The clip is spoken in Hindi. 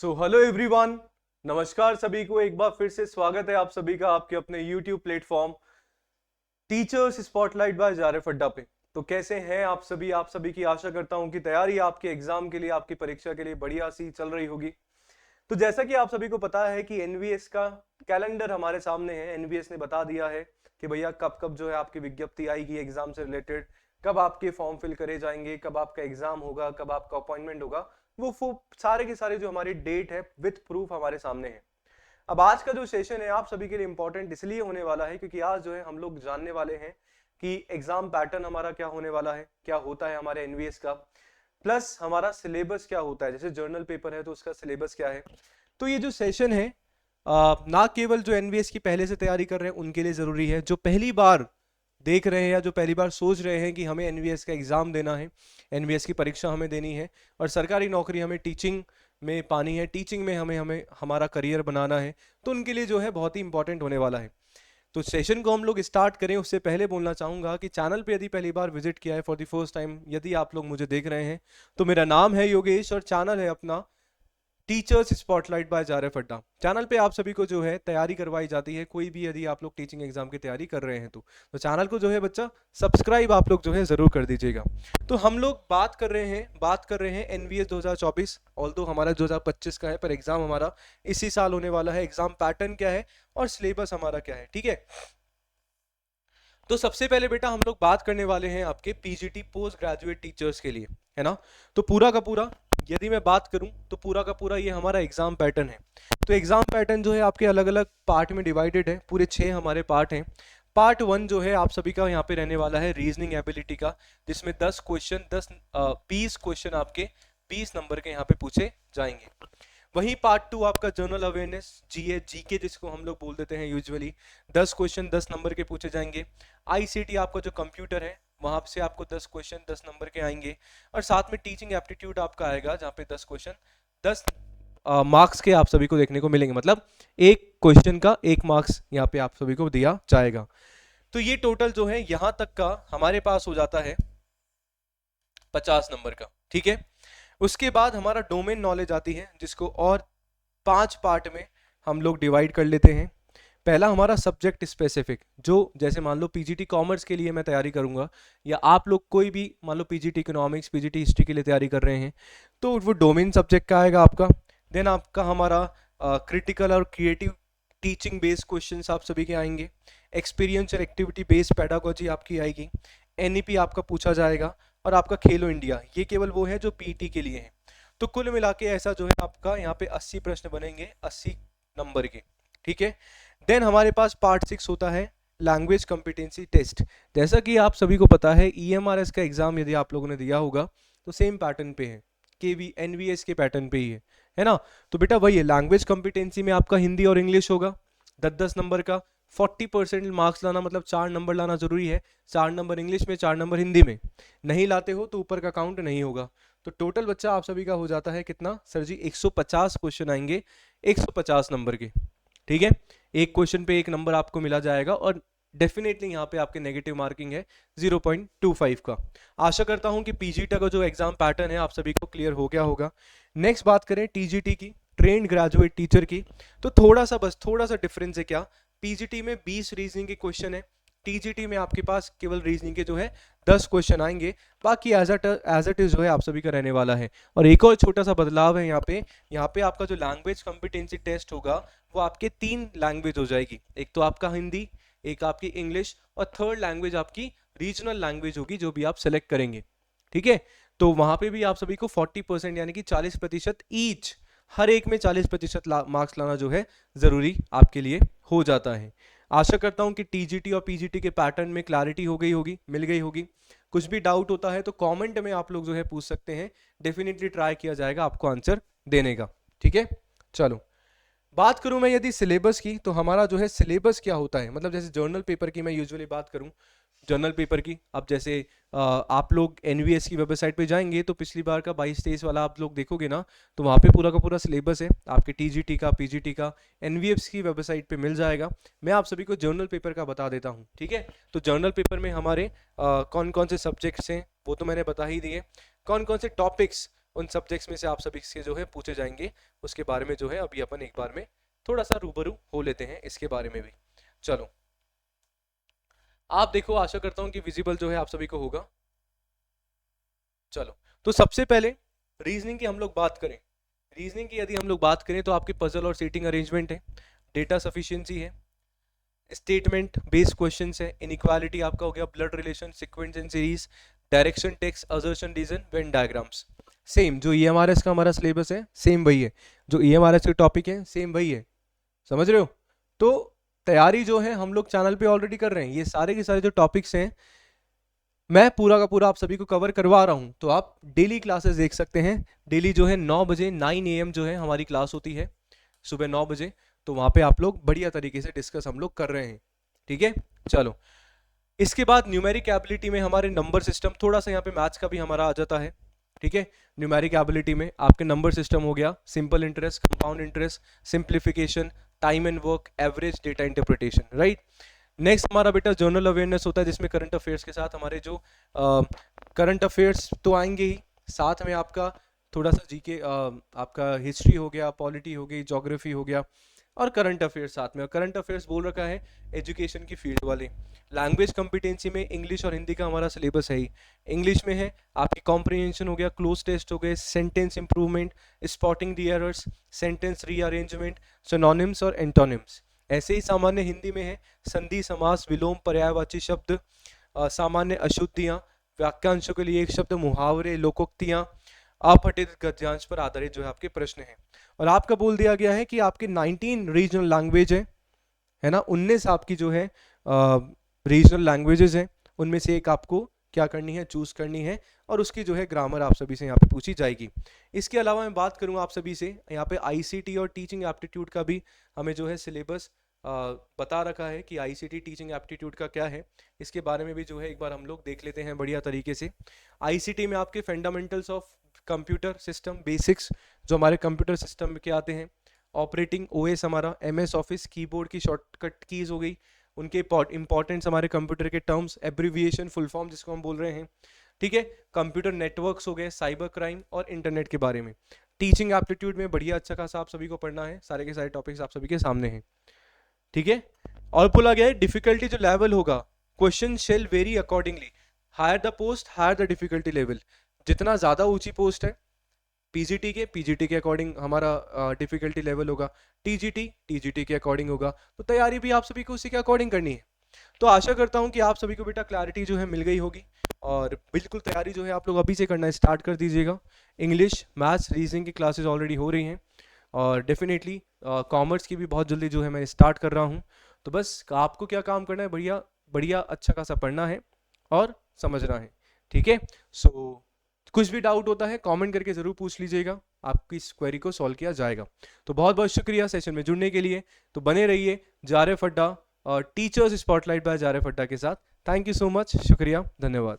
हेलो एवरीवन, नमस्कार सभी को। एक बार फिर से स्वागत है आप सभी का आपके अपने YouTube platform teachers spotlight by जारेफ अड्डा पे। तो कैसे हैं आप सभी? आप सभी की आशा करता हूं कि तैयारी आपके एग्जाम के लिए, आपकी परीक्षा के लिए बढ़िया सी चल रही होगी। तो जैसा कि आप सभी को पता है कि एनवीएस का कैलेंडर हमारे सामने है। एनवीएस ने बता दिया है कि भैया कब कब जो है आपकी विज्ञप्ति आएगी एग्जाम से रिलेटेड, कब आपके फॉर्म फिल करे जाएंगे, कब आपका एग्जाम होगा, कब आपका अपॉइंटमेंट होगा। वो सारे के सारे जो हमारी डेट है विथ प्रूफ हमारे सामने है। अब आज का जो सेशन है आप सभी के लिए इंपॉर्टेंट इसलिए होने वाला है क्योंकि आज जो है हम लोग जानने वाले हैं कि एग्जाम पैटर्न हमारा क्या होने वाला है, क्या होता है हमारे एनवीएस का, प्लस हमारा सिलेबस क्या होता है। जैसे जर्नल पेपर है तो उसका सिलेबस क्या है। तो ये जो सेशन है ना केवल जो एनवीएस की पहले से तैयारी कर रहे हैं उनके लिए जरूरी है, जो पहली बार देख रहे हैं या जो पहली बार सोच रहे हैं कि हमें एनवीएस का एग्जाम देना है, एनवीएस की परीक्षा हमें देनी है और सरकारी नौकरी हमें टीचिंग में पानी है, टीचिंग में हमें हमें हमारा करियर बनाना है, तो उनके लिए जो है बहुत ही इंपॉर्टेंट होने वाला है। तो सेशन को हम लोग स्टार्ट करें उससे पहले बोलना चाहूंगा कि चैनल पे यदि पहली बार विजिट किया है फॉर द फर्स्ट टाइम, यदि आप लोग मुझे देख रहे हैं, तो मेरा नाम है योगेश और चैनल है अपना टीचर्स स्पॉटलाइट बाय जारेफ अड्डा। चैनल पे आप सभी को जो है तैयारी करवाई जाती है, कोई भी यदि आप लोग टीचिंग एग्जाम की तैयारी कर रहे हैं तो चैनल को जो है बच्चा सब्सक्राइब आप लोग जो है जरूर कर दीजिएगा। तो हम लोग बात कर रहे हैं एनवीएस 2024। ऑल्दो हमारा 2025 का है पर एग्जाम हमारा इसी साल होने वाला है। एग्जाम पैटर्न क्या है और सिलेबस हमारा क्या है, ठीक है। तो सबसे पहले बेटा हम लोग बात करने वाले हैं आपके पीजीटी पोस्ट ग्रेजुएट टीचर्स के लिए, है ना। तो पूरा का पूरा यदि मैं बात करूं तो पूरा का पूरा ये हमारा एग्जाम पैटर्न है। तो एग्जाम पैटर्न जो है आपके अलग अलग पार्ट में डिवाइडेड है, पूरे 6 हमारे पार्ट हैं। पार्ट 1 जो है आप सभी का यहाँ पे रहने वाला है रीजनिंग एबिलिटी का, जिसमें 10 क्वेश्चन 20 क्वेश्चन आपके 20 नंबर के यहाँ पे पूछे जाएंगे। वहीं पार्ट 2 आपका जनरल अवेयरनेस, जीके जिसको हम लोग बोल देते हैं यूजुअली, 10 क्वेश्चन 10 नंबर के पूछे जाएंगे। आईसीटी आपका जो कंप्यूटर है वहां से आपको 10 क्वेश्चन 10 नंबर के आएंगे और साथ में टीचिंग एप्टीट्यूड आपका आएगा जहाँ पे 10 क्वेश्चन 10 मार्क्स के आप सभी को देखने को मिलेंगे। मतलब एक क्वेश्चन का 1 मार्क्स यहाँ पे आप सभी को दिया जाएगा। तो ये टोटल जो है यहाँ तक का हमारे पास हो जाता है 50 नंबर का, ठीक है। उसके बाद हमारा डोमेन नॉलेज आती है, जिसको और 5 पार्ट में हम लोग डिवाइड कर लेते हैं। पहला हमारा सब्जेक्ट स्पेसिफिक, जो जैसे मान लो पीजीटी कॉमर्स के लिए मैं तैयारी करूंगा या आप लोग कोई भी मान लो पीजीटी इकोनॉमिक्स पीजीटी हिस्ट्री के लिए तैयारी कर रहे हैं तो वो डोमेन सब्जेक्ट का आएगा आपका। देन आपका हमारा क्रिटिकल और क्रिएटिव टीचिंग बेस्ड क्वेश्चंस आप सभी के आएंगे। एक्सपीरियंस और एक्टिविटी बेस्ड पेडागोजी आपकी आएगी। एनईपी आपका पूछा जाएगा और आपका खेलो इंडिया, ये केवल वो है जो पीटी के लिए है। तो कुल मिला के ऐसा जो है आपका यहाँ पे 80 प्रश्न बनेंगे 80 नंबर के, ठीक है। देन हमारे पास पार्ट 6 होता है लैंग्वेज कॉम्पिटेंसी टेस्ट। जैसा कि आप सभी को पता है ईएमआरएस का एग्जाम यदि आप लोगों ने दिया होगा तो सेम पैटर्न पे है, केवी एनवीएस के पैटर्न पे ही है ना। तो बेटा वही है, लैंग्वेज कॉम्पिटेंसी में आपका हिंदी और इंग्लिश होगा 10-10 नंबर का। 40% मार्क्स लाना मतलब 4 नंबर लाना जरूरी है, 4 नंबर इंग्लिश में 4 नंबर हिंदी में। नहीं लाते हो तो ऊपर का काउंट नहीं होगा। तो टोटल बच्चा आप सभी का हो जाता है कितना सर जी, 150 क्वेश्चन आएंगे 150 नंबर के, ठीक है। एक क्वेश्चन पे 1 नंबर आपको मिला जाएगा और डेफिनेटली यहाँ पे आपके नेगेटिव मार्किंग है 0.25 का। आशा करता हूँ कि पीजीटी का जो एग्जाम पैटर्न है आप सभी को क्लियर हो गया होगा। नेक्स्ट बात करें टीजीटी की, ट्रेंड ग्रेजुएट टीचर की, तो थोड़ा सा डिफरेंस है। क्या, पीजीटी में 20 रीजनिंग के क्वेश्चन है, टीजीटी में आपके पास केवल रीजनिंग के जो है 10 क्वेश्चन आएंगे, बाकी एज इट इज जो है आप सभी का रहने वाला है। और एक और छोटा सा बदलाव है यहाँ पे आपका जो लैंग्वेज कॉम्पिटेंसी टेस्ट होगा वो आपके 3 लैंग्वेज हो जाएगी। एक तो आपका हिंदी, एक आपकी इंग्लिश और थर्ड लैंग्वेज आपकी रीजनल लैंग्वेज होगी जो भी आप सेलेक्ट करेंगे, ठीक है। तो वहां पे भी आप सभी को 40% यानी कि 40% ईच, हर एक में 40% मार्क्स लाना जो है जरूरी आपके लिए हो जाता है। आशा करता हूं कि टीजीटी और पीजीटी के पैटर्न में क्लैरिटी हो गई होगी, मिल गई होगी। कुछ भी डाउट होता है तो कमेंट में आप लोग जो है पूछ सकते हैं, डेफिनेटली ट्राई किया जाएगा आपको आंसर देने का, ठीक है। चलो बात करूं मैं यदि सिलेबस की, तो हमारा जो है सिलेबस क्या होता है, मतलब जैसे जर्नल पेपर की मैं यूजुअली बात करूं, जर्नल पेपर की, अब जैसे आप लोग एनवीएस की वेबसाइट पे जाएंगे तो पिछली बार का 22-23 वाला आप लोग देखोगे ना, तो वहाँ पे पूरा का पूरा सिलेबस है आपके टीजीटी का पीजीटी का, एनवीएस की वेबसाइट पे मिल जाएगा। मैं आप सभी को जर्नल पेपर का बता देता हूँ, ठीक है। तो जर्नल पेपर में हमारे कौन कौन से सब्जेक्ट्स हैं वो तो मैंने बता ही दिए, कौन कौन से टॉपिक्स उन सब्जेक्ट्स में से आप सभी से जो है पूछे जाएंगे, उसके बारे में जो है अभी अपन एक बार में थोड़ा सा रूबरू हो लेते हैं इसके बारे में भी। चलो आप देखो, आशा करता हूं कि विजिबल जो है आप सभी को होगा। चलो तो सबसे पहले रीजनिंग की हम लोग बात करें। रीजनिंग की यदि हम लोग बात करें तो आपके पजल और सीटिंग अरेंजमेंट है, डेटा सफिशिएंसी है, स्टेटमेंट बेस्ड क्वेश्चंस है, इनइक्वालिटी आपका हो गया, blood relation, sequence and series, direction, text, assertion, reason, Venn diagrams. Same जो ईएमआरएस का हमारा सिलेबस है सेम वही है, जो ईएमआरएस के टॉपिक है सेम वही है, समझ रहे हो। तो तैयारी जो है हम लोग चैनल पे ऑलरेडी कर रहे हैं, ये सारे के सारे जो टॉपिक्स हैं मैं पूरा का पूरा आप सभी को कवर करवा रहा हूं। तो आप डेली क्लासेस देख सकते हैं, डेली जो है 9 बजे 9 AM जो है हमारी क्लास होती है, सुबह 9 बजे। तो वहां पे आप लोग बढ़िया तरीके से डिस्कस हम लोग कर रहे हैं, ठीक है। चलो इसके बाद न्यूमेरिक एबिलिटी में हमारे नंबर सिस्टम, थोड़ा सा यहाँ पे मैथ्स का भी हमारा आ जाता है, ठीक है। न्यूमेरिक एबिलिटी में आपके नंबर सिस्टम हो गया, simple interest, compound interest, simplification, time and work, average, data interpretation, right. Next हमारा बेटा जनरल अवेयरनेस होता है, जिसमें करंट अफेयर्स के साथ हमारे जो करंट अफेयर्स तो आएंगे ही, साथ में आपका थोड़ा सा जीके, आपका हिस्ट्री हो गया, पॉलिटी हो गई, ज्योग्राफी हो गया, और करंट अफेयर्स साथ में। और करंट अफेयर्स बोल रखा है एजुकेशन की फील्ड वाले। लैंग्वेज कॉम्पिटेंसी में इंग्लिश और हिंदी का हमारा सिलेबस है ही। इंग्लिश में है आपकी कॉम्प्रिहेंशन हो गया, क्लोज टेस्ट हो गए, sentence improvement, spotting the errors, sentence rearrangement, synonyms और एंटोनिम्स। ऐसे ही सामान्य हिंदी में है संधि, समास, विलोम, पर्यायवाची शब्द, सामान्य अशुद्धियाँ, वाक्यांशों के लिए एक शब्द, मुहावरे, लोकोक्तियाँ, अपठित गद्यांश पर आधारित जो है आपके प्रश्न हैं। और आपका बोल दिया गया है कि आपके 19 रीजनल लैंग्वेज है ना, 19 आपकी जो है रीजनल लैंग्वेजेस हैं, उनमें से एक आपको क्या करनी है, चूज करनी है, और उसकी जो है ग्रामर आप सभी से यहाँ पे पूछी जाएगी। इसके अलावा मैं बात करूँ आप सभी से, यहाँ पे आईसीटी और टीचिंग एप्टीट्यूड का भी हमें जो है सिलेबस बता रखा है कि आईसीटी टीचिंग एप्टीट्यूड का क्या है। इसके बारे में भी जो है एक बार हम लोग देख लेते हैं बढ़िया तरीके से। आईसीटी में आपके fundamentals of computer system basics जो हमारे कंप्यूटर सिस्टम के आते हैं, ऑपरेटिंग ओएस हमारा, एमएस ऑफिस, कीबोर्ड की शॉर्टकट कीज हो गई, उनके इंपॉर्टेंस, हमारे कंप्यूटर के टर्म्स, एब्रीविएशन, फुल फॉर्म जिसको हम बोल रहे हैं, ठीक है। कंप्यूटर नेटवर्क्स हो गए, साइबर क्राइम और इंटरनेट के बारे में। टीचिंग एप्टीट्यूड में बढ़िया अच्छा खासा आप सभी को पढ़ना है, सारे के सारे टॉपिक्स आप सभी के सामने हैं, ठीक है। और बोला गया है डिफिकल्टी जो लेवल होगा, question shall vary accordingly, higher the post higher the difficulty level. जितना ज्यादा ऊंची पोस्ट है पीजीटी के अकॉर्डिंग हमारा डिफिकल्टी लेवल होगा, टीजीटी के अकॉर्डिंग होगा। तो तैयारी भी आप सभी को उसी के अकॉर्डिंग करनी है। तो आशा करता हूं कि आप सभी को बेटा क्लैरिटी जो है मिल गई होगी, और बिल्कुल तैयारी जो है आप लोग अभी से करना स्टार्ट कर दीजिएगा। इंग्लिश, मैथ्स, रीजनिंग की क्लासेस ऑलरेडी हो रही हैं, और डेफिनेटली कॉमर्स की भी बहुत जल्दी जो है मैं स्टार्ट कर रहा हूँ। तो बस आपको क्या काम करना है, बढ़िया बढ़िया अच्छा खासा पढ़ना है और समझना है, ठीक है। सो कुछ भी डाउट होता है कमेंट करके जरूर पूछ लीजिएगा, आपकी इस क्वेरी को सॉल्व किया जाएगा। तो बहुत बहुत शुक्रिया सेशन में जुड़ने के लिए। तो बने रहिए जारेफ अड्डा और टीचर्स स्पॉटलाइट बाय जारेफ अड्डा के साथ। थैंक यू सो मच, शुक्रिया, धन्यवाद।